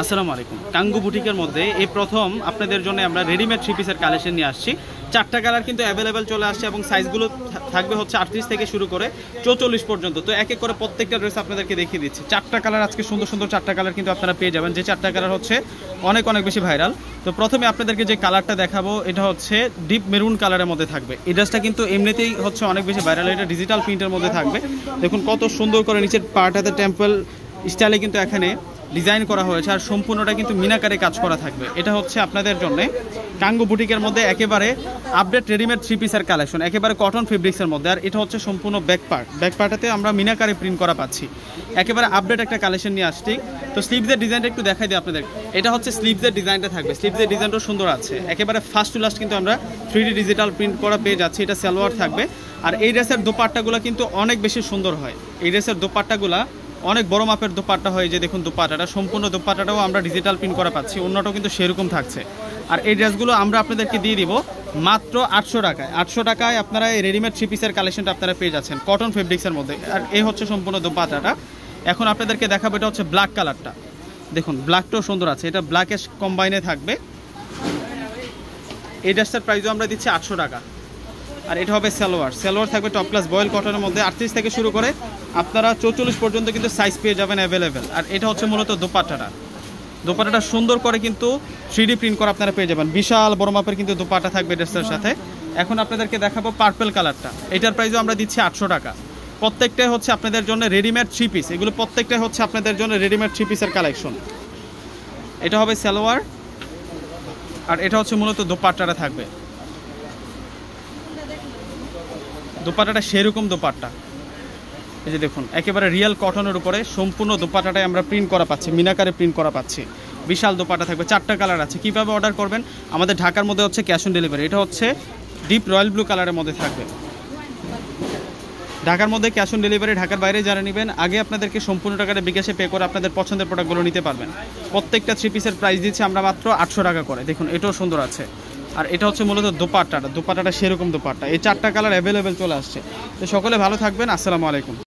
আসসালামু আলাইকুম। টাঙ্গু বুটিকের মধ্যে এই প্রথম আপনাদের জন্য আমরা রেডিমেড থ্রি পিসের কালেকশন নিয়ে আসছি। চারটা কালার কিন্তু অ্যাভেলেবেল চলে আসছে এবং সাইজগুলো থাকবে হচ্ছে 38 থেকে শুরু করে 44 পর্যন্ত। তো এক এক করে প্রত্যেকটা ড্রেস আপনাদেরকে দেখিয়ে দিচ্ছি। চারটা কালার আজকে সুন্দর সুন্দর চারটা কালার কিন্তু আপনারা পেয়ে যাবেন, যে চারটা কালার হচ্ছে অনেক বেশি ভাইরাল। তো প্রথমে আপনাদেরকে যে কালারটা দেখাবো এটা হচ্ছে ডিপ মেরুন কালারের মধ্যে থাকবে। এই ড্রেসটা কিন্তু এমনিতেই হচ্ছে অনেক বেশি ভাইরাল, এটা ডিজিটাল প্রিন্টের মধ্যে থাকবে। দেখুন কত সুন্দর করে নিচের পার্টটাতে টেম্পল স্টাইলে কিন্তু এখানে ডিজাইন করা হয়েছে, আর সম্পূর্ণটা কিন্তু মিনাকারে কাজ করা থাকবে। এটা হচ্ছে আপনাদের জন্য টাঙ্গু বুটিকের মধ্যে একেবারে আপডেট রেডিমেড থ্রি পিসের কালেকশন, একেবারে কটন ফেব্রিক্সের মধ্যে। আর এটা হচ্ছে সম্পূর্ণ ব্যাক পার্টটাতে আমরা মিনাকারে প্রিন্ট করা পাচ্ছি। একেবারে আপডেট একটা কালেকশন নিয়ে আসছি। তো স্লিভসের ডিজাইনটা একটু দেখাই দিই আপনাদের। এটা হচ্ছে স্লিভসের ডিজাইনটা থাকবে, স্লিভসের ডিজাইনটাও সুন্দর আছে। একেবারে ফার্স্ট টু লাস্ট কিন্তু আমরা 3D ডিজিটাল প্রিন্ট করা পেয়ে যাচ্ছি। এটা সালোয়ার থাকবে। আর এই ড্রেসের দোপাট্টাগুলো কিন্তু অনেক বেশি সুন্দর হয়। এই ড্রেসের দোপাট্টাগুলো অনেক বড় মাপের দোপাট্টা হয়, যে দেখুন দোপাট্টাটা সম্পূর্ণ দোপাট্টাটাও আমরা ডিজিটাল প্রিন্ট করা পাচ্ছি, অন্যটাও কিন্তু সেরকম থাকছে। আর এই ড্রেসগুলো আমরা আপনাদেরকে দিয়ে দিব মাত্র 800 টাকায়। 800 টাকায় আপনারা এই রেডিমেড থ্রি পিসের কালেকশনটা আপনারা পেয়ে যাচ্ছেন কটন ফেব্রিক্সের মধ্যে। আর এই হচ্ছে সম্পূর্ণ দোপাট্টাটা। এখন আপনাদেরকে দেখাবো এটা হচ্ছে ব্ল্যাক কালারটা। দেখুন ব্ল্যাকটাও সুন্দর আছে, এটা ব্ল্যাকের কম্বাইনে থাকবে। এই ড্রেসটার প্রাইসও আমরা দিচ্ছি 800 টাকা। আর এটা হবে সালোয়ার থাকবে টপ ক্লাস বয়েল কটনের মধ্যে। 38 থেকে শুরু করে আপনারা 44 পর্যন্ত কিন্তু সাইজ পেয়ে যাবেন অ্যাভেলেবেল। আর এটা হচ্ছে মূলত দোপাট্টাটা সুন্দর করে কিন্তু 3D প্রিন্ট করা আপনারা পেয়ে যাবেন। বিশাল বড় মাপের কিন্তু দোপাট্টা থাকবে ড্রেসের সাথে। এখন আপনাদেরকে দেখাবো পার্পল কালারটা। এটার প্রাইসও আমরা দিচ্ছি 800 টাকা। প্রত্যেকটাই হচ্ছে আপনাদের জন্য রেডিমেড থ্রি পিস, এগুলো প্রত্যেকটাই হচ্ছে আপনাদের জন্য রেডিমেড থ্রি পিসের কালেকশন। এটা হবে সালোয়ার, আর এটা হচ্ছে মূলত দোপাট্টাটা থাকবে। দোপাট্টাটা সেরকম দোপাট্টা, এই যে দেখুন একেবারে রিয়েল কটনের উপরে সম্পূর্ণ দোপাট্টাটাই আমরা প্রিন্ট করা পাচ্ছি, মিনাকারে প্রিন্ট করা পাচ্ছি। বিশাল দোপাট্টা থাকবে, 4টা কালার আছে। কীভাবে অর্ডার করবেন? আমাদের ঢাকার মধ্যে হচ্ছে ক্যাশ অন ডেলিভারি। এটা হচ্ছে ডিপ রয়্যাল ব্লু কালারের মধ্যে থাকবে। ঢাকার মধ্যে ক্যাশ অন ডেলিভারি, ঢাকার বাইরে যারা নেবেন আগে আপনাদেরকে সম্পূর্ণ টাকাটা বিকাশে পে করে আপনাদের পছন্দের প্রোডাক্টগুলো নিতে পারবেন। প্রত্যেকটা থ্রি পিসের প্রাইস দিচ্ছি আমরা মাত্র 800 টাকা করে। দেখুন এটাও সুন্দর আছে। আর এটা হচ্ছে মূলত দোপাট্টাটা সেরকম দোপাট্টা। এই 4টা কালার অ্যাভেলেবেল চলে আসছে। তো সকলে ভালো থাকবেন। আসসালামু আলাইকুম।